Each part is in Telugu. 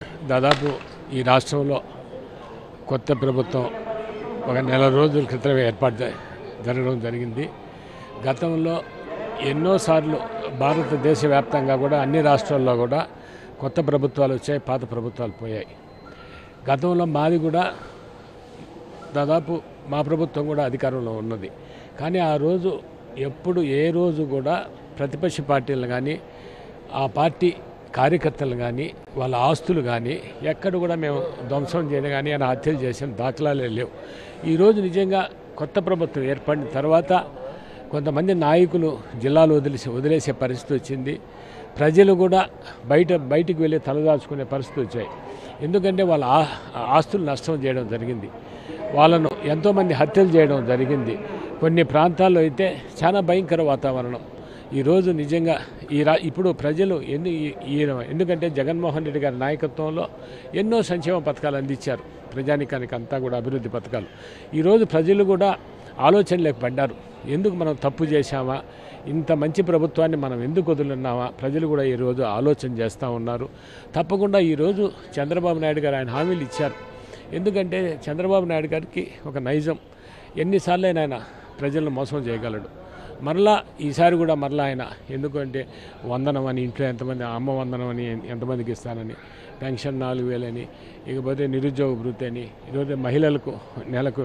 దాదాపు ఈ రాష్ట్రంలో కొత్త ప్రభుత్వం ఒక నెల రోజుల క్రితమే ఏర్పాటు జరగడం జరిగింది. గతంలో ఎన్నోసార్లు భారతదేశ వ్యాప్తంగా కూడా అన్ని రాష్ట్రాల్లో కూడా కొత్త ప్రభుత్వాలు వచ్చాయి, పాత ప్రభుత్వాలు పోయాయి. గతంలో మాది కూడా దాదాపు మా ప్రభుత్వం కూడా అధికారంలో ఉన్నది. కానీ ఆ రోజు ఎప్పుడు ఏ రోజు కూడా ప్రతిపక్ష పార్టీలు కానీ ఆ పార్టీ కార్యకర్తలు కానీ వాళ్ళ ఆస్తులు కానీ ఎక్కడ కూడా మేము ధ్వంసం చేయడం కానీ అని హత్యలు చేసిన దాఖలాలే లేవు. ఈరోజు నిజంగా కొత్త ప్రభుత్వం ఏర్పడిన తర్వాత కొంతమంది నాయకులు జిల్లాలు వదిలేసే పరిస్థితి వచ్చింది. ప్రజలు కూడా బయటికి వెళ్ళి తలదాచుకునే పరిస్థితి వచ్చాయి. ఎందుకంటే వాళ్ళ ఆస్తులు నష్టం చేయడం జరిగింది, వాళ్ళను ఎంతోమంది హత్యలు చేయడం జరిగింది. కొన్ని ప్రాంతాల్లో అయితే చాలా భయంకర వాతావరణం. ఈరోజు నిజంగా ఇప్పుడు ప్రజలు ఎందుకంటే జగన్మోహన్ రెడ్డి గారి నాయకత్వంలో ఎన్నో సంక్షేమ పథకాలు అందించారు ప్రజానికానికి అంతా కూడా, అభివృద్ధి పథకాలు. ఈరోజు ప్రజలు కూడా ఆలోచనలోకి పడ్డారు. ఎందుకు మనం తప్పు చేశామా, ఇంత మంచి ప్రభుత్వాన్ని మనం ఎందుకు వదులున్నామా, ప్రజలు కూడా ఈరోజు ఆలోచన చేస్తూ ఉన్నారు. తప్పకుండా ఈరోజు చంద్రబాబు నాయుడు గారు ఆయన హామీలు ఇచ్చారు. ఎందుకంటే చంద్రబాబు నాయుడు గారికి ఒక నైజం, ఎన్నిసార్లు ఆయన ప్రజలను మోసం చేయగలడు. మరలా ఈసారి కూడా మరలా ఆయన ఎందుకంటే వందనం అని, ఇంట్లో ఎంతమంది అమ్మ వందనం అని ఎంతమందికి ఇస్తానని, పెన్షన్ 4,000 అని, ఇకపోతే నిరుద్యోగ భృతి అని, ఈరోజు మహిళలకు నెలకు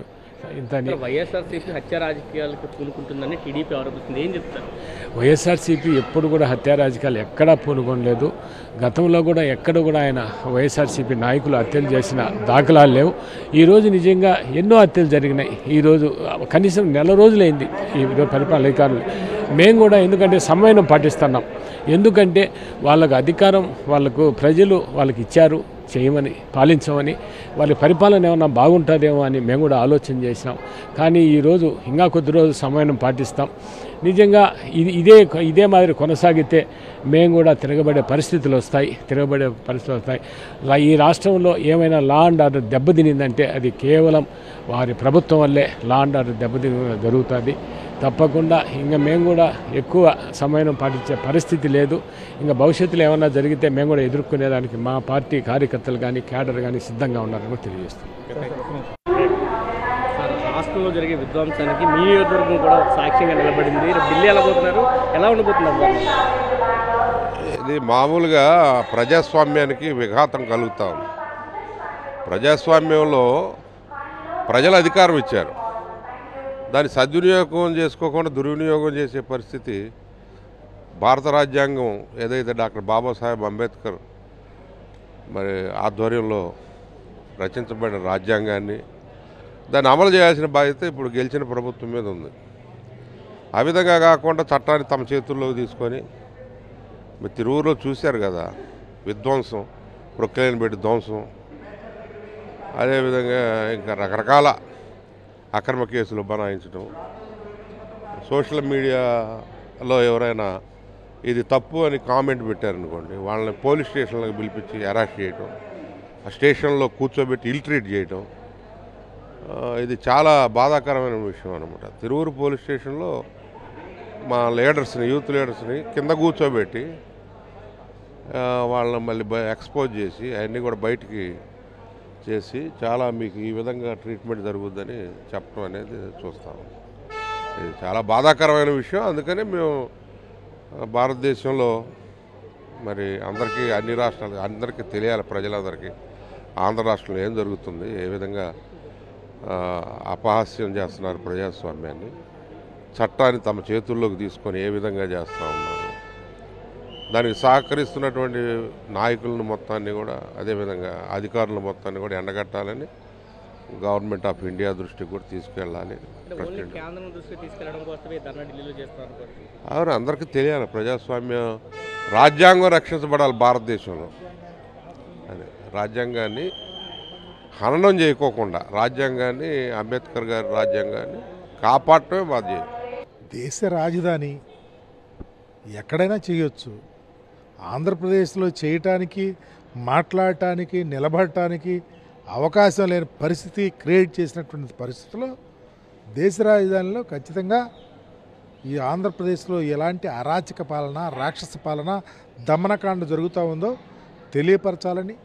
ఇంతని. వైఎస్ఆర్సీపీ హత్య రాజకీయాలకు పూనుకుంటుందని టీడీపీ ఆరోపిస్తుంది, ఏం చెప్తారు? వైఎస్ఆర్సీపీ ఎప్పుడు కూడా హత్యా రాజకీయాలు ఎక్కడా పూనుకోలేదు. గతంలో కూడా ఎక్కడ కూడా ఆయన వైఎస్ఆర్సీపీ నాయకులు హత్యలు చేసిన దాఖలాలు లేవు. ఈరోజు నిజంగా ఎన్నో హత్యలు జరిగినాయి. ఈరోజు కనీసం నెల రోజులైంది ఈ పరిపాలన అధికారులు. మేము కూడా ఎందుకంటే సమన్వయం పాటిస్తున్నాం. ఎందుకంటే వాళ్ళకు అధికారం ప్రజలు వాళ్ళకి ఇచ్చారు చేయమని, పాలించమని. వాళ్ళ పరిపాలన ఏమన్నా బాగుంటుందేమో అని మేము కూడా ఆలోచన చేసినాం. కానీ ఈరోజు ఇంకా కొద్ది రోజులు సమయం పాటిస్తాం. నిజంగా ఇదే మాదిరి కొనసాగితే మేము కూడా తిరగబడే పరిస్థితులు వస్తాయి. ఈ రాష్ట్రంలో ఏమైనా లా అండ్ ఆర్డర్ దెబ్బతినిందంటే అది కేవలం వారి ప్రభుత్వం వల్లే లా అండ్ ఆర్డర్ దెబ్బతిన జరుగుతుంది. తప్పకుండా ఇంకా మేము కూడా ఎక్కువ సమయం పాటించే పరిస్థితి లేదు. ఇంకా భవిష్యత్తులో ఏమన్నా జరిగితే మేము కూడా ఎదుర్కొనేదానికి మా పార్టీ కార్యకర్తలు కానీ క్యాడర్ కానీ సిద్ధంగా ఉన్నారని కూడా తెలియజేస్తాం. రాష్ట్రంలో జరిగే విధ్వంసానికి మీ నియోజకవర్గం కూడా సాక్ష్యంగా నిలబడింది. ఢిల్లీ ఎలా పోతున్నారు, ఎలా ఉండబోతున్నారు? ఇది మామూలుగా ప్రజాస్వామ్యానికి విఘాతం కలుగుతా ఉంది. ప్రజాస్వామ్యంలో ప్రజలు అధికారం ఇచ్చారు, దాన్ని సద్వినియోగం చేసుకోకుండా దుర్వినియోగం చేసే పరిస్థితి. భారత రాజ్యాంగం ఏదైతే డాక్టర్ బాబాసాహెబ్ అంబేద్కర్ మరి ఆధ్వర్యంలో రచించబడిన రాజ్యాంగాన్ని దాన్ని అమలు చేయాల్సిన బాధ్యత ఇప్పుడు గెలిచిన ప్రభుత్వం మీద ఉంది. ఆ విధంగా కాకుండా చట్టాన్ని తమ చేతుల్లోకి తీసుకొని మీరు తిరువురులో చూశారు కదా, విధ్వంసం, ప్రొక్లైన్ పెట్టి ధ్వంసం, అదేవిధంగా ఇంకా రకరకాల అక్రమ కేసులు బనాయించడం. సోషల్ మీడియాలో ఎవరైనా ఇది తప్పు అని కామెంట్ పెట్టారనుకోండి, వాళ్ళని పోలీస్ స్టేషన్లకు పిలిపించి అరెస్ట్ చేయడం, ఆ స్టేషన్లో కూర్చోబెట్టి ఇల్ట్రీట్ చేయడం. ఇది చాలా బాధాకరమైన విషయం అనమాట. తిరువురు పోలీస్ స్టేషన్లో మా లీడర్స్ని, యూత్ లీడర్స్ని కింద కూర్చోబెట్టి వాళ్ళని మళ్ళీ ఎక్స్పోజ్ చేసి అవన్నీ కూడా బయటికి చేసి చాలా మీకు ఈ విధంగా ట్రీట్మెంట్ జరుగుద్దని చెప్పడం అనేది చూస్తాము. ఇది చాలా బాధాకరమైన విషయం. అందుకని మేము భారతదేశంలో మరి అందరికీ, అన్ని రాష్ట్రాలు అందరికీ తెలియాలి, ప్రజలందరికీ ఆంధ్ర రాష్ట్రంలో ఏం జరుగుతుంది, ఏ విధంగా అపహాస్యం చేస్తున్నారు ప్రజాస్వామ్యాన్ని, చట్టాన్ని తమ చేతుల్లోకి తీసుకొని ఏ విధంగా చేస్తూ ఉన్నారు, దానికి సహకరిస్తున్నటువంటి నాయకులను మొత్తాన్ని కూడా, అదేవిధంగా అధికారుల మొత్తాన్ని కూడా ఎండగట్టాలని గవర్నమెంట్ ఆఫ్ ఇండియా దృష్టికి కూడా తీసుకెళ్ళాలి. అవును, అందరికీ తెలియాలి. ప్రజాస్వామ్య రాజ్యాంగం రక్షించబడాలి భారతదేశంలో. అదే రాజ్యాంగాన్ని హననం చేయకోకుండా రాజ్యాంగాన్ని, అంబేద్కర్ గారి రాజ్యాంగాన్ని కాపాడటమే బాధ్యత. దేశ రాజధాని ఎక్కడైనా చేయొచ్చు. ఆంధ్రప్రదేశ్లో చేయటానికి, మాట్లాడటానికి, నిలబడటానికి అవకాశం లేని పరిస్థితి క్రియేట్ చేసినటువంటి పరిస్థితుల్లో దేశ రాజధానిలో ఖచ్చితంగా ఈ ఆంధ్రప్రదేశ్లో ఎలాంటి అరాచక పాలన, రాక్షస పాలన, దమనకాండ జరుగుతూ ఉందో తెలియపరచాలని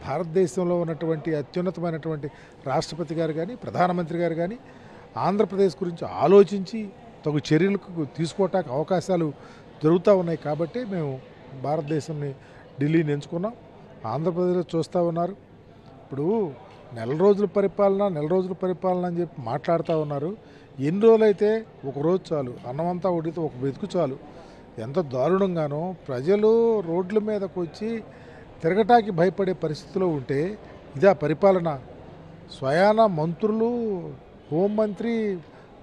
భారతదేశంలో ఉన్నటువంటి అత్యున్నతమైనటువంటి రాష్ట్రపతి గారు కానీ ప్రధానమంత్రి గారు కానీ ఆంధ్రప్రదేశ్ గురించి ఆలోచించి తగు చర్యలకు తీసుకోవటానికి అవకాశాలు జరుగుతూ ఉన్నాయి. కాబట్టి మేము భారతదేశాన్ని ఢిల్లీని ఎంచుకున్నాం. ఆంధ్రప్రదేశ్లో చూస్తూ ఉన్నారు. ఇప్పుడు నెల రోజుల పరిపాలన అని చెప్పి మాట్లాడుతూ ఉన్నారు. ఎన్ని రోజులైతే ఒక రోజు చాలు, అన్నమంతా ఉడితే ఒక వెతుకు చాలు. ఎంత దారుణంగానో ప్రజలు రోడ్ల మీదకు వచ్చి తిరగటానికి భయపడే పరిస్థితిలో ఉంటే ఇదా పరిపాలన? స్వయాన మంత్రులు, హోంమంత్రి,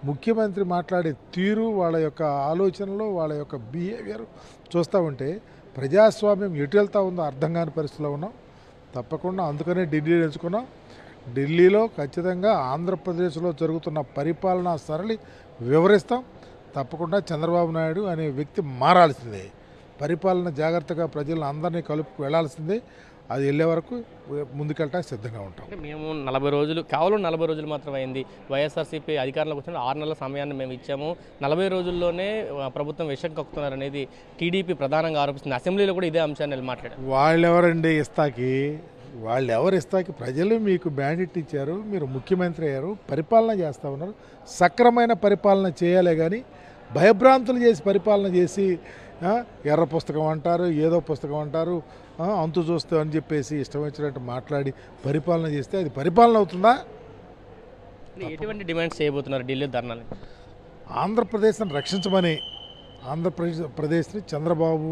ముఖ్యమంత్రి మాట్లాడే తీరు, వాళ్ళ యొక్క ఆలోచనలు, వాళ్ళ యొక్క బిహేవియర్ చూస్తూ ఉంటే ప్రజాస్వామ్యం ఎటు వెళ్తూ ఉందో అర్థం కాని పరిస్థితిలో ఉన్నాం. తప్పకుండా అందుకనే ఢిల్లీ ఎంచుకున్నాం. ఢిల్లీలో ఖచ్చితంగా ఆంధ్రప్రదేశ్లో జరుగుతున్న పరిపాలనా సరళి వివరిస్తాం. తప్పకుండా చంద్రబాబు నాయుడు అనే వ్యక్తి మారాల్సిందే. పరిపాలన జాగ్రత్తగా ప్రజలను అందరినీ కలుపుకు వెళ్లాల్సిందే. అది వెళ్ళే వరకు ముందుకెళ్ళడానికి సిద్ధంగా ఉంటాం. మేము 40 రోజులు, కేవలం 40 రోజులు మాత్రం అయింది. వైఎస్ఆర్సీపీ అధికారంలోకి వచ్చిన 6 నెలల సమయాన్ని మేము ఇచ్చాము. 40 రోజుల్లోనే ప్రభుత్వం విషం కక్కుతున్నారు అనేది టీడీపీ ప్రధానంగా ఆరోపిస్తుంది. అసెంబ్లీలో కూడా ఇదే అంశాన్ని మాట్లాడారు. వాళ్ళెవరండి ఇస్తాకి? ప్రజలు మీకు బ్యాండిట్ ఇచ్చారు, మీరు ముఖ్యమంత్రి అయ్యారు, పరిపాలన చేస్తూ ఉన్నారు. సక్రమైన పరిపాలన చేయాలే కానీ భయభ్రాంతులు చేసి పరిపాలన చేసి ఎర్ర పుస్తకం అంటారు, ఏదో పుస్తకం అంటారు, అంతు చూస్తూ అని చెప్పేసి ఇష్టం వచ్చినట్టు మాట్లాడి పరిపాలన చేస్తే అది పరిపాలన అవుతుందా? ఎటువంటి డిమాండ్స్ చేయబోతున్నారు ఢిల్లీ ధర్నాలు? ఆంధ్రప్రదేశ్ని రక్షించమని, ఆంధ్రప్రదేశ్ని చంద్రబాబు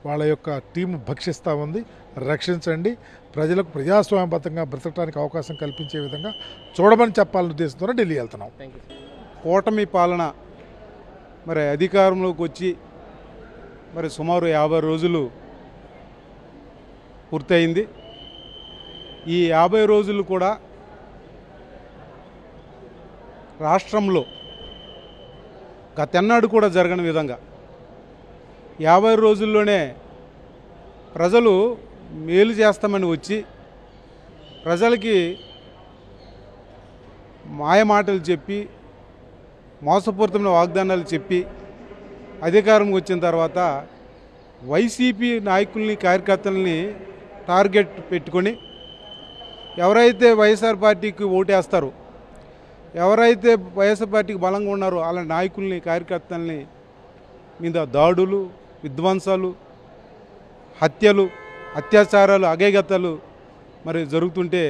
వాళ్ళ యొక్క టీం భక్షిస్తూ ఉంది. రక్షించండి, ప్రజలకు ప్రజాస్వామ్యబద్ధంగా బ్రతకడానికి అవకాశం కల్పించే విధంగా చూడమని చెప్పాలని ఉద్దేశంతో ఢిల్లీ వెళ్తున్నాం. కూటమి పాలన మరి అధికారంలోకి వచ్చి మరి సుమారు 50 రోజులు పూర్తయింది. ఈ 50 రోజులు కూడా రాష్ట్రంలో గతెన్నడూ కూడా జరగని విధంగా 50 రోజుల్లోనే ప్రజలు మేలు చేస్తామని వచ్చి ప్రజలకి మాయమాటలు చెప్పి మోసపూరితమైన వాగ్దానాలు చెప్పి అధికారంకి వచ్చిన తర్వాత వైసీపీ నాయకుల్ని, కార్యకర్తల్ని టార్గెట్ పెట్టుకొని ఎవరైతే వైఎస్ఆర్ పార్టీకి ఓటేస్తారో, ఎవరైతే వైఎస్ఆర్ పార్టీకి బలంగా ఉన్నారో వాళ్ళ నాయకుల్ని, కార్యకర్తల్ని మీద దాడులు, విధ్వంసాలు, హత్యలు, అత్యాచారాలు, అగేగతలు మరి జరుగుతుంటే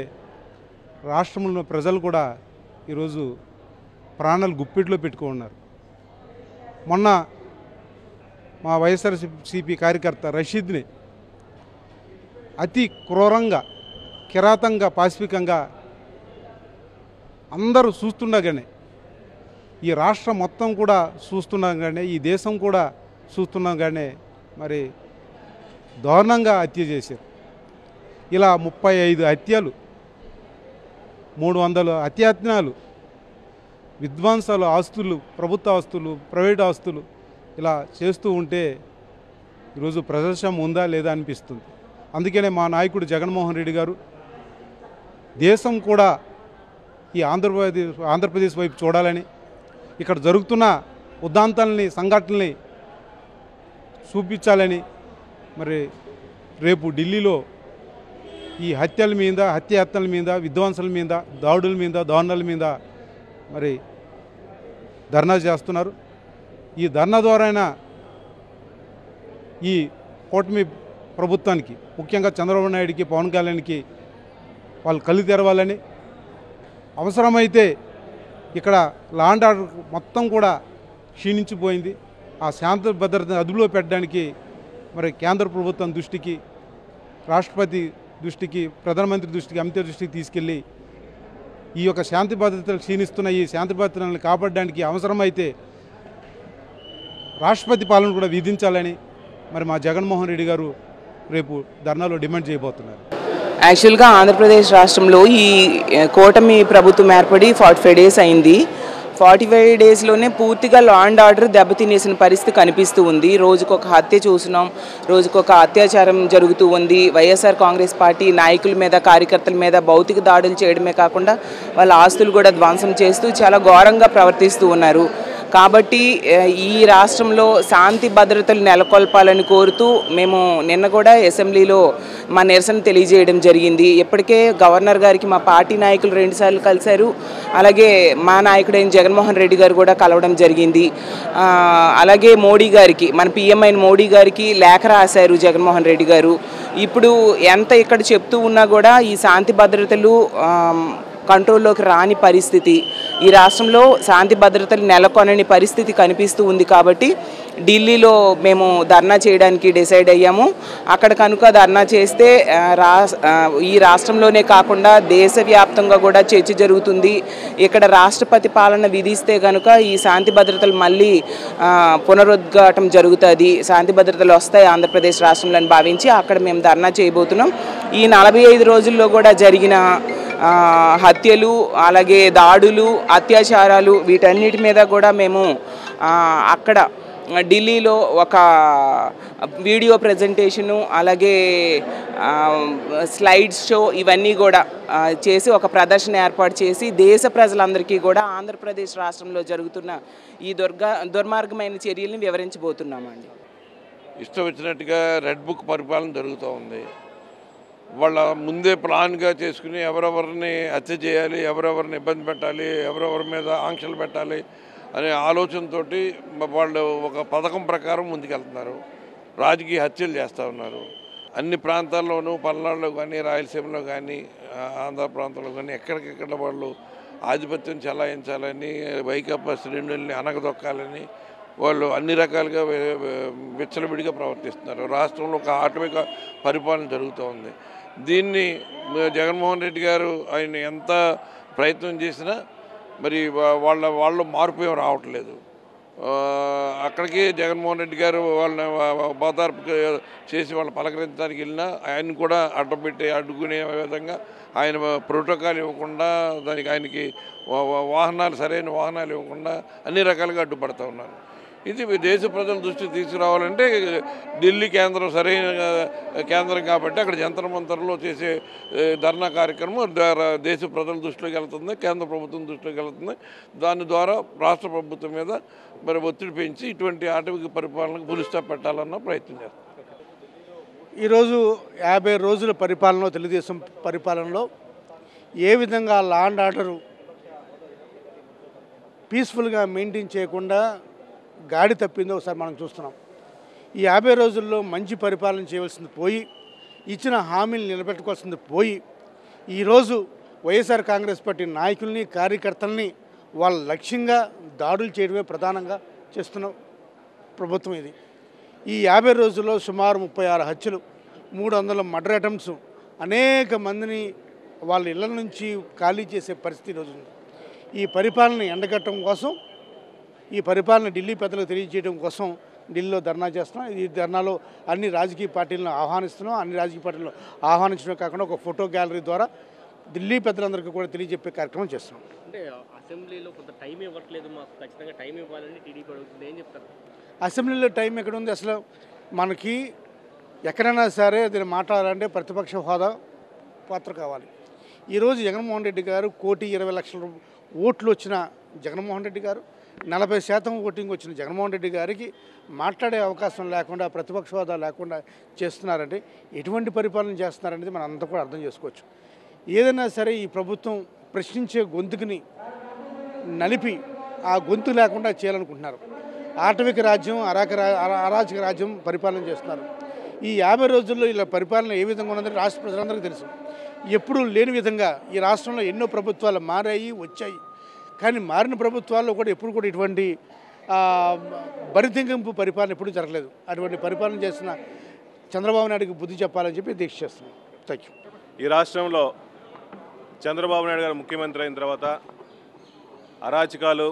రాష్ట్రంలో ప్రజలు కూడా ఈరోజు ప్రాణాలు గుప్పిట్లో పెట్టుకున్నారు. మొన్న మా వైఎస్ఆర్సీపీ కార్యకర్త రషీద్ని అతి క్రూరంగా, కిరాతంగా, పాశవికంగా అందరూ చూస్తుండగానే, ఈ రాష్ట్రం మొత్తం కూడా చూస్తుండగానే, ఈ దేశం కూడా చూస్తుండగానే మరి దారుణంగా హత్య చేశారు. ఇలా 35 హత్యలు, 300 హత్యాయత్నాలు, విధ్వంసాలు, ఆస్తులు, ప్రభుత్వ ఆస్తులు, ప్రైవేట్ ఆస్తులు ఇలా చేస్తూ ఉంటే ఈరోజు ప్రజాస్వామ్యం ఉందా లేదా అనిపిస్తుంది. అందుకనే మా నాయకుడు జగన్మోహన్ రెడ్డి గారు దేశం కూడా ఈ ఆంధ్రప్రదేశ్ వైపు చూడాలని, ఇక్కడ జరుగుతున్న ఉద్దాంతాలని, సంఘటనల్ని చూపించాలని మరి రేపు ఢిల్లీలో ఈ హత్యల మీద, హత్యాయత్నాల మీద, విధ్వంసాల మీద, దాడుల మీద, దారుణాల మీద మరి ధర్నా చేస్తున్నారు. ఈ ధర్నా ద్వారా ఈ కూటమి ప్రభుత్వానికి, ముఖ్యంగా చంద్రబాబు నాయుడికి, పవన్ కళ్యాణ్కి వాళ్ళు కళ్ళు తెరవాలని, అవసరమైతే ఇక్కడ లా అండ్ ఆర్డర్ మొత్తం కూడా క్షీణించిపోయింది, ఆ శాంతి భద్రతను అదుపులో పెట్టడానికి మరి కేంద్ర ప్రభుత్వం దృష్టికి, రాష్ట్రపతి దృష్టికి, ప్రధానమంత్రి దృష్టికి, అమిత్ దృష్టికి తీసుకెళ్ళి ఈ యొక్క శాంతి భద్రతలు క్షీణిస్తున్న ఈ శాంతి భద్రతలను కాపాడడానికి అవసరమైతే రాష్ట్రపతి పాలన కూడా విధించాలని మరి మా జగన్మోహన్ రెడ్డి గారు రేపు ధర్నాలో డిమాండ్ చేయబోతున్నారు. యాక్చువల్గా ఆంధ్రప్రదేశ్ రాష్ట్రంలో ఈ కూటమి ప్రభుత్వం ఏర్పడి 45 డేస్ అయింది. 45 డేస్లోనే పూర్తిగా లా అండ్ ఆర్డర్ దెబ్బతినేసిన పరిస్థితి కనిపిస్తూ ఉంది. రోజుకొక హత్య చూసినాం, రోజుకొక అత్యాచారం జరుగుతూ ఉంది. వైఎస్ఆర్ కాంగ్రెస్ పార్టీ నాయకుల మీద, కార్యకర్తల మీద భౌతిక దాడులు చేయడమే కాకుండా వాళ్ళ ఆస్తులు కూడా ధ్వంసం చేస్తూ చాలా ఘోరంగా ప్రవర్తిస్తూ ఉన్నారు. కాబట్టి ఈ రాష్ట్రంలో శాంతి భద్రతలు నెలకొల్పాలని కోరుతూ మేము నిన్న కూడా అసెంబ్లీలో మా నిరసన తెలియజేయడం జరిగింది. ఇప్పటికే గవర్నర్ గారికి మా పార్టీ నాయకులు 2 సార్లు కలిశారు. అలాగే మా నాయకుడైన జగన్మోహన్ రెడ్డి గారు కూడా కలవడం జరిగింది. అలాగే మోడీ గారికి, మన పిఎం అయిన మోడీ గారికి లేఖ రాశారు జగన్మోహన్ రెడ్డి గారు. ఇప్పుడు ఎంత ఇక్కడ చెప్తూ ఉన్నా కూడా ఈ శాంతి భద్రతలు కంట్రోల్లోకి రాని పరిస్థితి, ఈ రాష్ట్రంలో శాంతి భద్రతలు నెలకొనని పరిస్థితి కనిపిస్తూ ఉంది. కాబట్టి ఢిల్లీలో మేము ధర్నా చేయడానికి డిసైడ్ అయ్యాము. అక్కడ కనుక ధర్నా చేస్తే ఈ రాష్ట్రంలోనే కాకుండా దేశవ్యాప్తంగా కూడా చర్చ జరుగుతుంది. ఇక్కడ రాష్ట్రపతి పాలన విధిస్తే కనుక ఈ శాంతి భద్రతలు మళ్ళీ పునరుద్ఘాటం జరుగుతుంది, శాంతి భద్రతలు వస్తాయి ఆంధ్రప్రదేశ్ రాష్ట్రంలో అని భావించి అక్కడ మేము ధర్నా చేయబోతున్నాం. ఈ 45 రోజుల్లో కూడా జరిగిన హత్యలు, అలాగే దాడులు, అత్యాచారాలు, వీటన్నిటి మీద కూడా మేము అక్కడ ఢిల్లీలో ఒక వీడియో ప్రజెంటేషను, అలాగే స్లైడ్స్ షో ఇవన్నీ కూడా చేసి ఒక ప్రదర్శన ఏర్పాటు చేసి దేశ ప్రజలందరికీ కూడా ఆంధ్రప్రదేశ్ రాష్ట్రంలో జరుగుతున్న ఈ దుర్మార్గమైన చర్యల్ని వివరించబోతున్నామండి. ఇష్టం వచ్చినట్టుగా రెడ్ బుక్ పరిపాలన జరుగుతూ ఉంది. వాళ్ళ ముందే ప్లాన్గా చేసుకుని ఎవరెవరిని హత్య చేయాలి, ఎవరెవరిని ఇబ్బంది పెట్టాలి, ఎవరెవరి మీద ఆంక్షలు పెట్టాలి అనే ఆలోచనతో వాళ్ళు ఒక పథకం ప్రకారం ముందుకెళ్తున్నారు. రాజకీయ హత్యలు చేస్తూ ఉన్నారు. అన్ని ప్రాంతాల్లోనూ, పల్నాడులో కానీ, రాయలసీమలో కానీ, ఆంధ్ర ప్రాంతంలో కానీ ఎక్కడికెక్కడ వాళ్ళు ఆధిపత్యం చెలాయించాలని, వైకాపా శ్రేణుల్ని అనగదొక్కాలని వాళ్ళు అన్ని రకాలుగా విచ్చలవిడిగా ప్రవర్తిస్తున్నారు. రాష్ట్రంలో ఒక ఆటవిక పరిపాలన జరుగుతూ ఉంది. దీన్ని జగన్మోహన్ రెడ్డి గారు ఆయన ఎంత ప్రయత్నం చేసినా మరి వాళ్ళు మార్పు ఏం రావట్లేదు. అక్కడికి జగన్మోహన్ రెడ్డి గారు వాళ్ళని బాధార్పు చేసి వాళ్ళు పలకరించడానికి వెళ్ళినా ఆయన కూడా అడ్డుకునే విధంగా ఆయన ప్రోటోకాల్ ఇవ్వకుండా, దానికి ఆయనకి వాహనాలు సరైన వాహనాలు ఇవ్వకుండా అన్ని రకాలుగా అడ్డుపడుతూ ఉన్నారు. ఇది దేశ ప్రజల దృష్టికి తీసుకురావాలంటే ఢిల్లీ కేంద్రం సరైన కేంద్రం కాబట్టి అక్కడ జంతర్ మంతర్లో చేసే ధర్నా కార్యక్రమం దేశ ప్రజల దృష్టిలోకి వెళ్తుంది, కేంద్ర ప్రభుత్వం దృష్టిలోకి వెళ్తుంది. దాని ద్వారా రాష్ట్ర ప్రభుత్వం మీద మరి ఒత్తిడి పెంచి ఇటువంటి ఆటవిక పరిపాలనకు ఫుల్ స్టాప్ పెట్టాలన్న ప్రయత్నం చేస్తారు. ఈరోజు 50 రోజుల పరిపాలనలో, తెలుగుదేశం పరిపాలనలో ఏ విధంగా లా అండ్ ఆర్డరు పీస్ఫుల్గా మెయింటైన్ చేయకుండా గాడి తప్పిందో ఒకసారి మనం చూస్తున్నాం. ఈ 50 రోజుల్లో మంచి పరిపాలన చేయవలసింది పోయి, ఇచ్చిన హామీలు నిలబెట్టుకోవాల్సింది పోయి, ఈరోజు వైఎస్ఆర్ కాంగ్రెస్ పార్టీ నాయకుల్ని, కార్యకర్తల్ని వాళ్ళ లక్ష్యంగా దాడులు చేయడమే ప్రధానంగా చేస్తున్న ప్రభుత్వం ఇది. ఈ 50 రోజుల్లో సుమారు 36 హత్యలు, 300 మర్డర్ అటెంప్ట్స్, అనేక మందిని వాళ్ళ ఇళ్ల నుంచి ఖాళీ చేసే పరిస్థితి ఈరోజు ఉంది. ఈ పరిపాలన ఎండగట్టడం కోసం, ఈ పరిపాలన ఢిల్లీ పెద్దలకు తెలియజేయడం కోసం ఢిల్లీలో ధర్నా చేస్తున్నాం. ఈ ధర్నాలో అన్ని రాజకీయ పార్టీలను ఆహ్వానిస్తున్నాం. అన్ని రాజకీయ పార్టీలను ఆహ్వానించడం కాకుండా ఒక ఫోటో గ్యాలరీ ద్వారా ఢిల్లీ పెద్దలందరికీ కూడా తెలియజెప్పే కార్యక్రమం చేస్తున్నాం. అంటే అసెంబ్లీలో కొంత టైం ఇవ్వట్లేదు, మాకు ఖచ్చితంగా టైం ఇవ్వాలని టీడీపీ అడుగుతుంది, ఏం చెప్తారు? అసెంబ్లీలో టైం ఎక్కడ ఉంది? అసలు మనకి ఎక్కడైనా సరే దీన్ని మాట్లాడాలంటే ప్రతిపక్ష హోదా పాత్ర కావాలి. ఈరోజు జగన్మోహన్ రెడ్డి గారు 1,20,00,000 ఓట్లు వచ్చిన జగన్మోహన్ రెడ్డి గారు, 40% ఓటింగ్ వచ్చిన జగన్మోహన్ రెడ్డి గారికి మాట్లాడే అవకాశం లేకుండా, ప్రతిపక్ష హోదా లేకుండా చేస్తున్నారంటే ఎటువంటి పరిపాలన చేస్తున్నారనేది మనం అంతా కూడా అర్థం చేసుకోవచ్చు. ఏదైనా సరే ఈ ప్రభుత్వం ప్రశ్నించే గొంతుకుని నలిపి ఆ గొంతు లేకుండా చేయాలనుకుంటున్నారు. ఆటవిక రాజ్యం, అరాచక రాజ్యం పరిపాలన చేస్తున్నారు. ఈ 50 రోజుల్లో ఇలా పరిపాలన ఏ విధంగా ఉన్నదని రాష్ట్ర ప్రజలందరికీ తెలుసు. ఎప్పుడూ లేని విధంగా ఈ రాష్ట్రంలో ఎన్నో ప్రభుత్వాలు మారాయి, వచ్చాయి. కానీ మారిన ప్రభుత్వాల్లో కూడా ఎప్పుడు కూడా ఇటువంటి బరితెంగింపు పరిపాలన ఎప్పుడూ జరగలేదు. అటువంటి పరిపాలన చేసిన చంద్రబాబు నాయుడుకి బుద్ధి చెప్పాలని చెప్పి దీక్ష చేస్తున్నాం. Thank you. ఈ రాష్ట్రంలో చంద్రబాబు నాయుడు గారు ముఖ్యమంత్రి అయిన తర్వాత అరాచకాలు,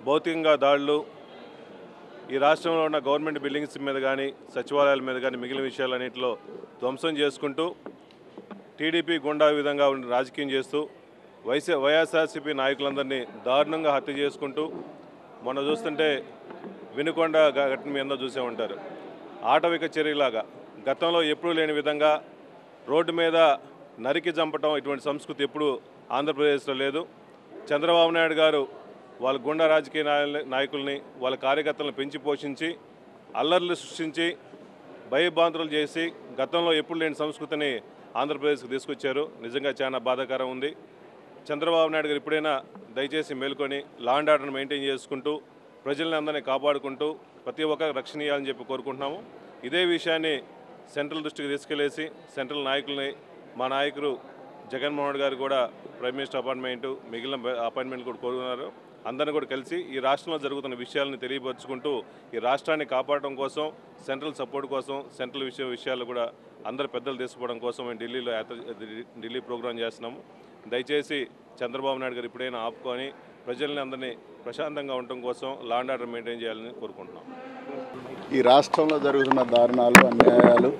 భౌతికంగా దాడులు, ఈ రాష్ట్రంలో ఉన్న గవర్నమెంట్ బిల్డింగ్స్ మీద కానీ, సచివాలయాల మీద కానీ మిగిలిన విషయాలన్నింటిలో ధ్వంసం చేసుకుంటూ టీడీపీ గుండా విధంగా రాజకీయం చేస్తూ వైఎస్ఆర్సీపీ నాయకులందరినీ దారుణంగా హత్య చేసుకుంటూ, మొన్న చూస్తుంటే వినుకొండ ఘటన మీద చూసే ఉంటారు. ఆటవిక చర్యలాగా గతంలో ఎప్పుడూ లేని విధంగా రోడ్డు మీద నరికి చంపటం, ఇటువంటి సంస్కృతి ఎప్పుడూ ఆంధ్రప్రదేశ్లో లేదు. చంద్రబాబు నాయుడు గారు వాళ్ళ గుండా రాజకీయ నాయకుల్ని వాళ్ళ కార్యకర్తలను పెంచి పోషించి అల్లర్లు సృష్టించి భయభ్రాంతులు చేసి గతంలో ఎప్పుడు లేని సంస్కృతిని ఆంధ్రప్రదేశ్కి తీసుకొచ్చారు. నిజంగా చాలా బాధాకరం ఉంది. చంద్రబాబు నాయుడు గారు ఇప్పుడైనా దయచేసి మేల్కొని లా అండ్ ఆర్డర్ని మెయింటైన్ చేసుకుంటూ ప్రజల్ని అందరినీ కాపాడుకుంటూ ప్రతి ఒక్కరికి రక్షణ ఇవ్వాలని చెప్పి కోరుకుంటున్నాము. ఇదే విషయాన్ని సెంట్రల్ దృష్టికి తీసుకెళ్లేసి సెంట్రల్ నాయకుల్ని మా నాయకులు జగన్మోహన్ రెడ్డి గారు కూడా ప్రైమ్ మినిస్టర్ అపాయింట్మెంటు మిగిలిన అపాయింట్మెంట్ కూడా కోరుకున్నారు. అందరిని కూడా కలిసి ఈ రాష్ట్రంలో జరుగుతున్న విషయాలను తెలియపరుచుకుంటూ ఈ రాష్ట్రాన్ని కాపాడడం కోసం సెంట్రల్ సపోర్ట్ కోసం సెంట్రల్ విషయాలు కూడా అందరు పెద్దలు తీసుకోవడం కోసం మేము ఢిల్లీ ప్రోగ్రాం చేస్తున్నాము. దయచేసి చంద్రబాబు నాయుడు గారు ఇప్పుడైనా ఆపుకొని ప్రజల్ని అందరినీ ప్రశాంతంగా ఉండటం కోసం లా అండ్ ఆర్డర్ మెయింటైన్ చేయాలని కోరుకుంటున్నాం. ఈ రాష్ట్రంలో జరుగుతున్న దారుణాలు, అన్యాయాలు,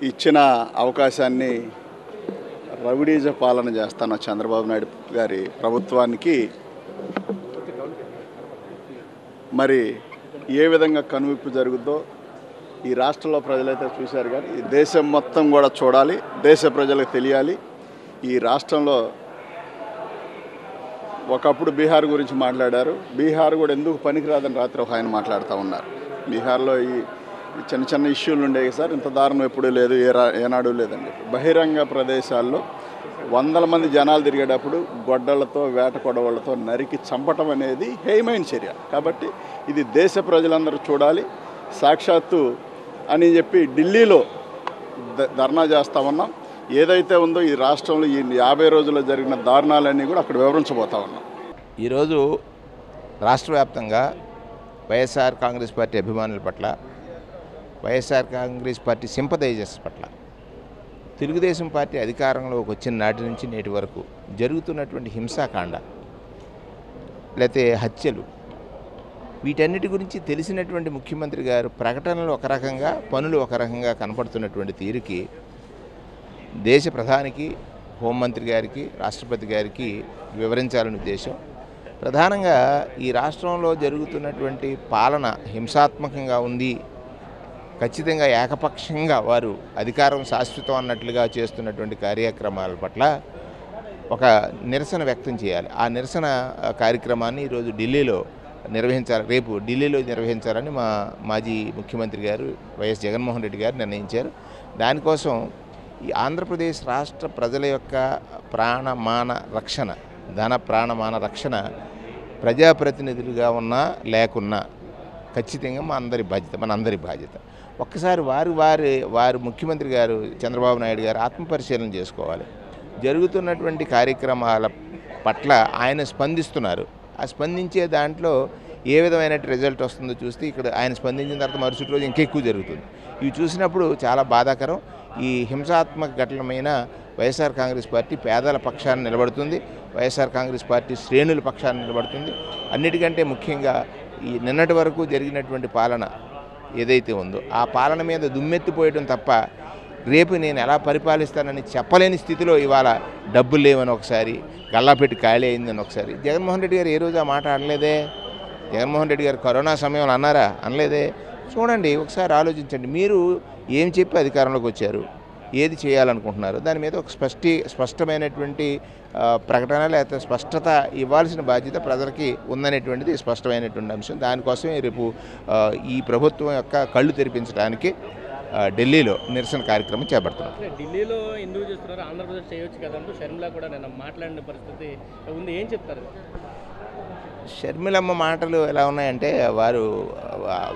ఇచ్చిన అవకాశాన్ని రౌడీజ పాలన చేస్తున్న చంద్రబాబు నాయుడు గారి ప్రభుత్వానికి మరి ఏ విధంగా కనువిప్పు జరుగుద్దో ఈ రాష్ట్రంలో ప్రజలైతే చూశారు. కానీ ఈ దేశం మొత్తం కూడా చూడాలి, దేశ ప్రజలకు తెలియాలి. ఈ రాష్ట్రంలో ఒకప్పుడు బీహార్ గురించి మాట్లాడారు. బీహార్ కూడా ఎందుకు పనికిరాదని రాత్రి ఒక ఆయన మాట్లాడుతూ ఉన్నారు. బీహార్లో ఈ చిన్న చిన్న ఇష్యూలు ఉండేవి సార్, ఇంత దారుణం ఎప్పుడూ లేదు, ఏనాడు లేదండి. బహిరంగ ప్రదేశాల్లో వందల మంది జనాలు తిరిగేటప్పుడు గొడ్డలతో వేట కొడవళ్లతో నరికి చంపటం అనేది హేయమైన చర్య. కాబట్టి ఇది దేశ ప్రజలందరూ చూడాలి. సాక్షాత్తు అని చెప్పి ఢిల్లీలో ధర్నా చేస్తూ ఉన్నాం. ఏదైతే ఉందో ఈ రాష్ట్రంలో ఈ 50 రోజుల్లో జరిగిన దారుణాలన్నీ కూడా అక్కడ వివరించబోతా ఉన్నాం. ఈరోజు రాష్ట్ర వ్యాప్తంగా వైఎస్ఆర్ కాంగ్రెస్ పార్టీ అభిమానుల పట్ల, వైఎస్ఆర్ కాంగ్రెస్ పార్టీ సింపథైజర్స్ పట్ల, తెలుగుదేశం పార్టీ అధికారంలోకి వచ్చిన నాటి నుంచి నేటి వరకు జరుగుతున్నటువంటి హింసాకాండ లేకపోతే హత్యలు, వీటన్నిటి గురించి తెలిసినటువంటి ముఖ్యమంత్రి గారు ప్రకటనలు ఒక రకంగా, పనులు ఒక రకంగా కనపడుతున్నటువంటి తీరుకి దేశ ప్రధానికి, హోంమంత్రి గారికి, రాష్ట్రపతి గారికి వివరించాలని ఉద్దేశం. ప్రధానంగా ఈ రాష్ట్రంలో జరుగుతున్నటువంటి పాలన హింసాత్మకంగా ఉంది, ఖచ్చితంగా ఏకపక్షంగా వారు అధికారం శాశ్వతం అన్నట్లుగా చేస్తున్నటువంటి కార్యక్రమాల పట్ల ఒక నిరసన వ్యక్తం చేయాలి. ఆ నిరసన కార్యక్రమాన్ని ఈరోజు ఢిల్లీలో నిర్వహించాలి, రేపు ఢిల్లీలో నిర్వహించాలని మా మాజీ ముఖ్యమంత్రి గారు వైఎస్ జగన్మోహన్ రెడ్డి గారు నిర్ణయించారు. దానికోసం ఈ ఆంధ్రప్రదేశ్ రాష్ట్ర ప్రజల యొక్క ప్రాణమాన రక్షణ, ధన ప్రాణమాన రక్షణ ప్రజాప్రతినిధులుగా ఉన్నా లేకున్నా ఖచ్చితంగా మనందరి బాధ్యత. ఒక్కసారి వారి ముఖ్యమంత్రి గారు చంద్రబాబు నాయుడు గారు ఆత్మపరిశీలన చేసుకోవాలి. జరుగుతున్నటువంటి కార్యక్రమాల పట్ల ఆయన స్పందిస్తున్నారు. ఆ స్పందించే దాంట్లో ఏ విధమైన రిజల్ట్ వస్తుందో చూస్తే ఇక్కడ ఆయన స్పందించిన తర్వాత మరుసటి రోజు ఇంకెక్కువ జరుగుతుంది. ఇవి చూసినప్పుడు చాలా బాధాకరం. ఈ హింసాత్మక ఘటనమైన వైఎస్ఆర్ కాంగ్రెస్ పార్టీ పేదల పక్షాన్ని నిలబడుతుంది, వైఎస్ఆర్ కాంగ్రెస్ పార్టీ శ్రేణుల పక్షాన్ని నిలబడుతుంది. అన్నిటికంటే ముఖ్యంగా ఈ నిన్నటి వరకు జరిగినటువంటి పాలన ఏదైతే ఉందో ఆ పాలన మీద దుమ్మెత్తిపోయడం తప్ప రేపు నేను ఎలా పరిపాలిస్తానని చెప్పలేని స్థితిలో ఇవాళ డబ్బులు లేవని ఒకసారి, గల్లాపెట్టి ఖాళీ అయిందని ఒకసారి. జగన్మోహన్ రెడ్డి గారు ఏ రోజు ఆ మాట అనలేదే. జగన్మోహన్ రెడ్డి గారు కరోనా సమయంలో అన్నారా? అనలేదే. చూడండి, ఒకసారి ఆలోచించండి. మీరు ఏం చెప్పి అధికారంలోకి వచ్చారు, ఏది చేయాలనుకుంటున్నారు, దాని మీద ఒక స్పష్టమైనటువంటి ప్రకటన లేకపోతే స్పష్టత ఇవ్వాల్సిన బాధ్యత ప్రజలకి ఉందనేటువంటిది స్పష్టమైనటువంటి అంశం. దానికోసమే రేపు ఈ ప్రభుత్వం యొక్క కళ్ళు తెరిపించడానికి ఢిల్లీలో నిరసన కార్యక్రమం చేపడుతున్నారు. ఢిల్లీలో ఎందుకు చేస్తున్నారు, ఆంధ్రప్రదేశ్ చేయొచ్చు కదంటూ షర్మిల కూడా నేను మాట్లాడిన పరిస్థితి ఉంది. ఏం చెప్తారు? షర్మిలమ్మ మాటలు ఎలా ఉన్నాయంటే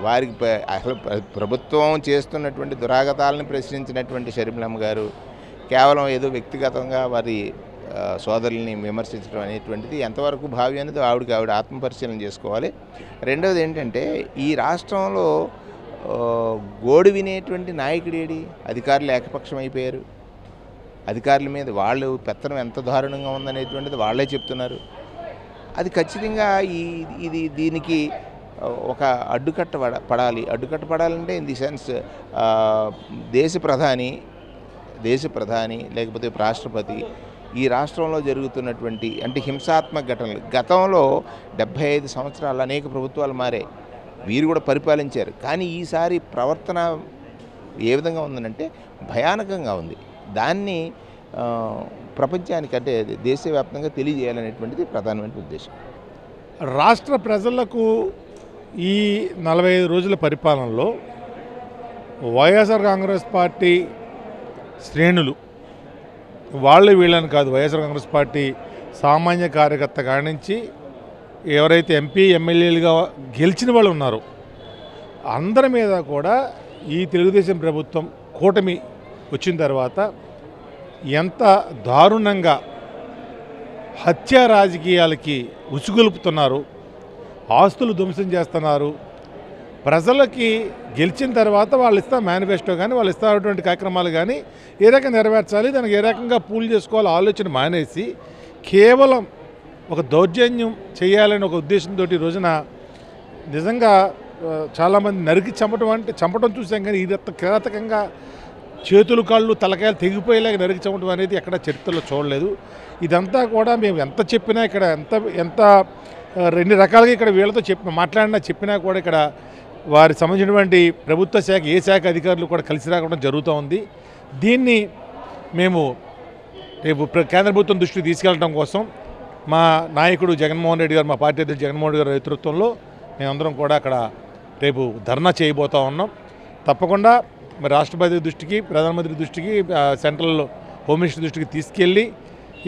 వారికి అసలు ప్రభుత్వం చేస్తున్నటువంటి దురాగతాలను ప్రశ్నించినటువంటి షర్మిలమ్మ గారు కేవలం ఏదో వ్యక్తిగతంగా వారి సోదరుల్ని విమర్శించడం అనేటువంటిది ఎంతవరకు భావి అనేది ఆవిడ ఆత్మపరిశీలన చేసుకోవాలి. రెండవది ఏంటంటే ఈ రాష్ట్రంలో గోడు వినేటువంటి నాయకుడేడి? అధికారులు ఏకపక్షం అయిపోయారు. అధికారుల మీద వాళ్ళు పెత్తనం ఎంత దారుణంగా ఉందనేటువంటిది వాళ్ళే చెప్తున్నారు. అది ఖచ్చితంగా దీనికి ఒక అడ్డుకట్ట పడాలి. అడ్డుకట్ట పడాలంటే ఇన్ ది సెన్స్ దేశ ప్రధాని లేకపోతే రాష్ట్రపతి ఈ రాష్ట్రంలో జరుగుతున్నటువంటి అంటే హింసాత్మక ఘటనలు, గతంలో 75 సంవత్సరాలు అనేక ప్రభుత్వాలు మారాయి, వీరు కూడా పరిపాలించారు. కానీ ఈసారి ప్రవర్తన ఏ విధంగా ఉందనంటే భయానకంగా ఉంది. దాన్ని ప్రపంచానికి అంటే దేశవ్యాప్తంగా తెలియజేయాలనేటువంటిది ప్రధానమైన ఉద్దేశం. రాష్ట్ర ప్రజలకు ఈ 45 రోజుల పరిపాలనలో వైఎస్ఆర్ కాంగ్రెస్ పార్టీ శ్రేణులు వాళ్ళు వీళ్ళని కాదు, వైఎస్ఆర్ కాంగ్రెస్ పార్టీ సామాన్య కార్యకర్త కానించి ఎవరైతే ఎంపీ ఎమ్మెల్యేలుగా గెలిచిన వాళ్ళు ఉన్నారో అందరి మీద కూడా ఈ తెలుగుదేశం ప్రభుత్వం కూటమి వచ్చిన తర్వాత ఎంత దారుణంగా హత్యా రాజకీయాలకి ఉసుగొలుపుతున్నారు, ఆస్తులు ధ్వంసం చేస్తున్నారు. ప్రజలకి గెలిచిన తర్వాత వాళ్ళు ఇస్తా మేనిఫెస్టో కానీ వాళ్ళు ఇస్తున్నటువంటి కార్యక్రమాలు కానీ ఏ రకంగా నెరవేర్చాలి, దానికి ఏ రకంగా పూలు చేసుకోవాలో ఆలోచన మానేసి కేవలం ఒక దౌర్జన్యం చేయాలని ఒక ఉద్దేశంతో ఈ రోజున నిజంగా చాలామంది నరికి చంపడం చూసాం. కానీ ఇది కిరాతకంగా చేతులు కాళ్ళు తలకాయలు తెగిపోయేలాగా నరికి చంపడం అనేది ఎక్కడ చరిత్రలో చూడలేదు. ఇదంతా కూడా మేము ఎంత చెప్పినా ఇక్కడ ఎంత రెండు రకాలుగా ఇక్కడ వీళ్ళతో చెప్పినా కూడా ఇక్కడ వారికి సంబంధించినటువంటి ప్రభుత్వ శాఖ ఏ శాఖ అధికారులు కూడా కలిసి రావడం జరుగుతూ ఉంది. దీన్ని మేము రేపు కేంద్ర ప్రభుత్వం దృష్టికి తీసుకెళ్ళడం కోసం మా నాయకుడు జగన్మోహన్ రెడ్డి గారు, మా పార్టీ అధ్యక్షుడు జగన్మోహన్ రెడ్డి గారి నేతృత్వంలో మేమందరం కూడా అక్కడ రేపు ధర్నా చేయబోతూ ఉన్నాం. తప్పకుండా మరి రాష్ట్రపతి దృష్టికి, ప్రధానమంత్రి దృష్టికి, సెంట్రల్ హోమ్ మినిస్టర్ దృష్టికి తీసుకెళ్ళి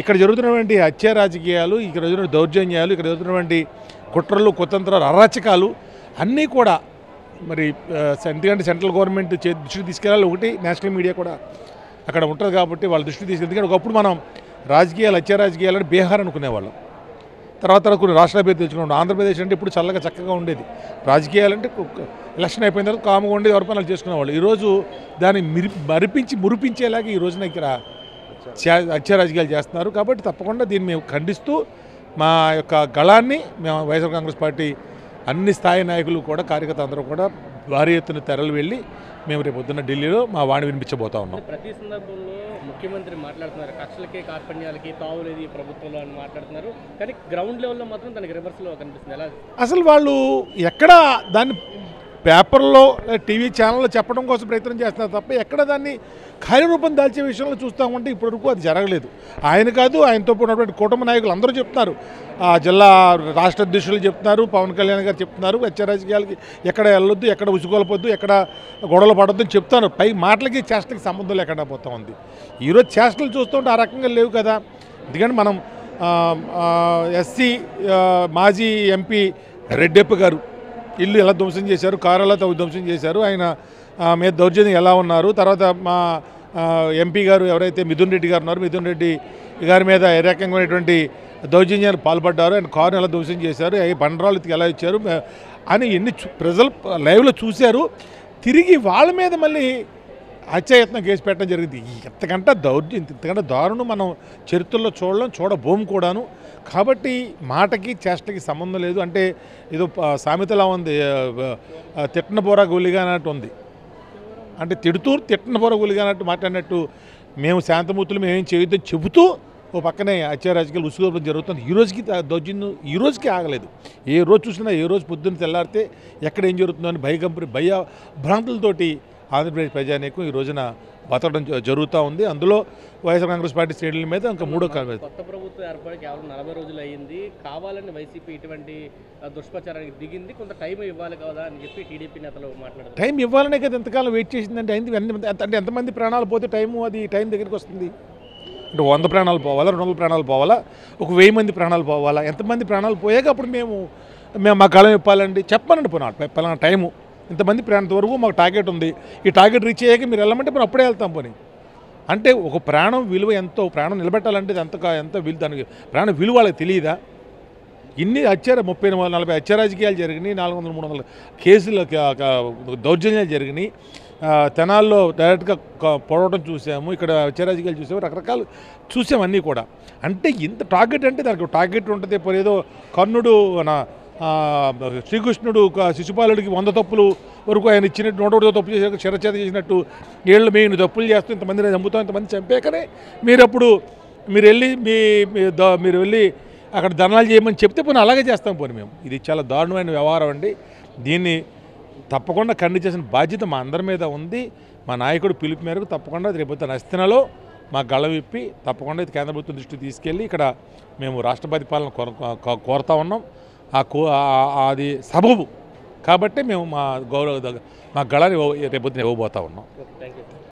ఇక్కడ జరుగుతున్నటువంటి హత్యా రాజకీయాలు, ఇక్కడ జరుగుతున్న దౌర్జన్యాలు, ఇక్కడ జరుగుతున్నటువంటి కుట్రలు, కుతంత్రాలు, అరాచకాలు అన్నీ కూడా మరి ఎందుకంటే సెంట్రల్ గవర్నమెంట్ దృష్టికి తీసుకెళ్ళాలి. ఒకటి నేషనల్ మీడియా కూడా అక్కడ ఉంటుంది కాబట్టి వాళ్ళ దృష్టికి తీసుకెళ్ళి. ఎందుకంటే ఒకప్పుడు మనం రాజకీయాలు, హత్యా రాజకీయాలని బీహార్ అనుకునేవాళ్ళం. తర్వాత కొన్ని రాష్ట్రాల పేరు తెచ్చుకున్నాం. ఆంధ్రప్రదేశ్ అంటే ఇప్పుడు చక్కగా ఉండేది. రాజకీయాలంటే ఎలక్షన్ అయిపోయిన తర్వాత కాముగా ఉండేది, ఎవరి పనులు చేసుకునేవాళ్ళు. ఈరోజు దాన్ని మురిపించేలాగా ఈ రోజున ఇక్కడ హత్యా రాజకీయాలు చేస్తున్నారు. కాబట్టి తప్పకుండా దీన్ని మేము ఖండిస్తూ మా యొక్క గళాన్ని మేము వైఎస్ఆర్ కాంగ్రెస్ పార్టీ అన్ని స్థాయి నాయకులు కూడా, కార్యకర్త అందరూ కూడా భారీ ఎత్తున తెరలు వెళ్ళి మేము రేపు పొద్దున్న ఢిల్లీలో మా వాణి వినిపించబోతా ఉన్నాం. ప్రతి సందర్భంలో ముఖ్యమంత్రి మాట్లాడుతున్నారు, కక్షలకి కార్పణ్యాలకి తావులేదు ఈ ప్రభుత్వంలో అని మాట్లాడుతున్నారు. కానీ గ్రౌండ్ లెవెల్లో మాత్రం దానికి రివర్స్లో కనిపిస్తుంది. ఎలా అసలు వాళ్ళు ఎక్కడ దాన్ని పేపర్లో టీవీ ఛానల్లో చెప్పడం కోసం ప్రయత్నం చేస్తున్నారు తప్ప ఎక్కడ దాన్ని కార్యరూపం దాల్చే విషయంలో చూస్తామంటే ఇప్పటివరకు అది జరగలేదు. ఆయన కాదు, ఆయనతో ఉన్నటువంటి కుటుంబ నాయకులు అందరూ చెప్తున్నారు, జిల్లా రాష్ట్ర అధ్యక్షులు చెప్తున్నారు, పవన్ కళ్యాణ్ గారు చెప్తున్నారు, హత్యా రాజకీయాలకి ఎక్కడ వెళ్ళొద్దు, ఎక్కడ ఉసుగొలపొద్దు, ఎక్కడ గొడవలు పడొద్దు అని చెప్తాను. పై మాటలకి చేష్టలకి సంబంధం లేకుండా పోతా ఉంది. ఈరోజు చేష్టలు చూస్తుంటే ఆ రకంగా లేవు కదా. ఎందుకంటే మనం ఎస్సీ మాజీ ఎంపీ రెడ్డెప్ప గారు ఇల్లు ఎలా ధ్వంసం చేశారు, కారు ఎలా ధ్వంసం చేశారు, ఆయన మీద దౌర్జన్యం ఎలా ఉన్నారు, తర్వాత మా ఎంపీ గారు ఎవరైతే మిథున్ రెడ్డి గారు ఉన్నారో మిథున్ రెడ్డి గారి మీద ఏ రకమైనటువంటి దౌర్జన్యాన్ని పాల్పడ్డారు, ఆయన కారుని ఎలా ధ్వంసం చేశారు, బండరాళ్ళకి ఎలా ఇచ్చారు అని ఎన్ని ప్రజలు లైవ్లో చూశారు. తిరిగి వాళ్ళ మీద మళ్ళీ హత్యాయత్నం కేసు పెట్టడం జరిగింది. ఇంతకంటే దారుణం మనం చరిత్రలో చూడబోము కూడాను. కాబట్టి మాటకి చేష్టకి సంబంధం లేదు. అంటే ఏదో సామెతలా ఉంది, తిట్టన బోర గోలిగా అన్నట్టు ఉంది. అంటే తిట్టన బోర గోలిగా అన్నట్టు మాట్లాడినట్టు మేము శాంతమూర్తులు మేమేం చేయొద్దని చెబుతూ ఓ పక్కనే హత్యా రాజకీయాలు ఉసుగొల్పడం జరుగుతుంది. ఈ రోజుకి దౌర్జన్యం ఈ రోజుకి ఆగలేదు. ఏ రోజు చూసినా ఏ రోజు పొద్దున్న తెల్లారితే ఎక్కడ ఏం జరుగుతుందో అని భ్రాంతులతోటి ఆంధ్రప్రదేశ్ ప్రజానీకం ఈ రోజున బతకడం జరుగుతూ ఉంది. అందులో వైఎస్ఆర్ కాంగ్రెస్ పార్టీ శ్రేణుల మీద ఇంకా మూడో కాలం కొత్త ప్రభుత్వం ఏర్పడి కేవలం 40 రోజులు అయ్యింది. కావాలని వైసీపీ ఇటువంటి దుష్ప్రచారానికి దిగింది. కొంత టైం ఇవ్వాలి కదా అని చెప్పి టీడీపీ నేతలు మాట్లాడారు. టైం ఇవ్వాలనే కదా ఎంతకాలం వెయిట్ చేసిందంటే అంటే ఎంతమంది ప్రాణాలు పోతే అది టైం దగ్గరికి వస్తుంది. అంటే 100 ప్రాణాలు పోవాలా, 200 ప్రాణాలు పోవాలా, ఒక 1000 మంది ప్రాణాలు పోవాలా, ఎంతమంది ప్రాణాలు పోయాక అప్పుడు మేము మా కాలం ఇవ్వాలండి చెప్పానండి. పలానా టైము ఇంతమంది ప్రాణం వరకు మాకు టార్గెట్ ఉంది, ఈ టార్గెట్ రీచ్ అయ్యాక మీరు వెళ్ళమంటే మనం అప్పుడే వెళ్తాం. పోనీ అంటే ఒక ప్రాణం విలువ ఎంతో, ప్రాణం నిలబెట్టాలంటే ఎంత విలువ, దానికి ప్రాణం విలువ వాళ్ళకి తెలియదా? ఇన్ని 30-40 హత్యా రాజకీయాలు జరిగినాయి, 400-300 కేసులు దౌర్జన్యాలు జరిగినాయి. తెనాల్లో డైరెక్ట్గా పొడవడం చూసాము, ఇక్కడ హత్యా రాజకీయాలు చూసాము, రకరకాలు చూసాము అన్నీ కూడా. అంటే ఇంత టార్గెట్ అంటే దానికి టార్గెట్ ఉంటుంది. ఇప్పుడు ఏదో కర్ణుడు శ్రీకృష్ణుడు శిశుపాలుడికి 100 తప్పులు వరకు ఆయన ఇచ్చినట్టు 101 తప్పు చేసాక శిరచ్ఛేద చేసినట్టు ఏళ్ళు మేము తప్పులు చేస్తూ ఇంతమందిని చంపుతాం, ఇంతమంది చంపాకనే మీరు వెళ్ళి అక్కడ ధర్నాలు చేయమని చెప్తే పోనీ అలాగే చేస్తాం. పోనీ మేము ఇది చాలా దారుణమైన వ్యవహారం అండి. దీన్ని తప్పకుండా ఖండించాల్సిన బాధ్యత మా అందరి మీద ఉంది. మా నాయకుడు పిలుపు మేరకు తప్పకుండా రేపు నస్తనలో మా గళం విప్పి తప్పకుండా ఇది కేంద్ర ప్రభుత్వం దృష్టికి తీసుకెళ్ళి ఇక్కడ మేము రాష్ట్రపతి పాలన కోరుతా ఉన్నాం. అది సబబు కాబట్టి మేము మా గౌరవ మా గళాన్ని రేపొద్దున ఇవ్వబోతా ఉన్నాం.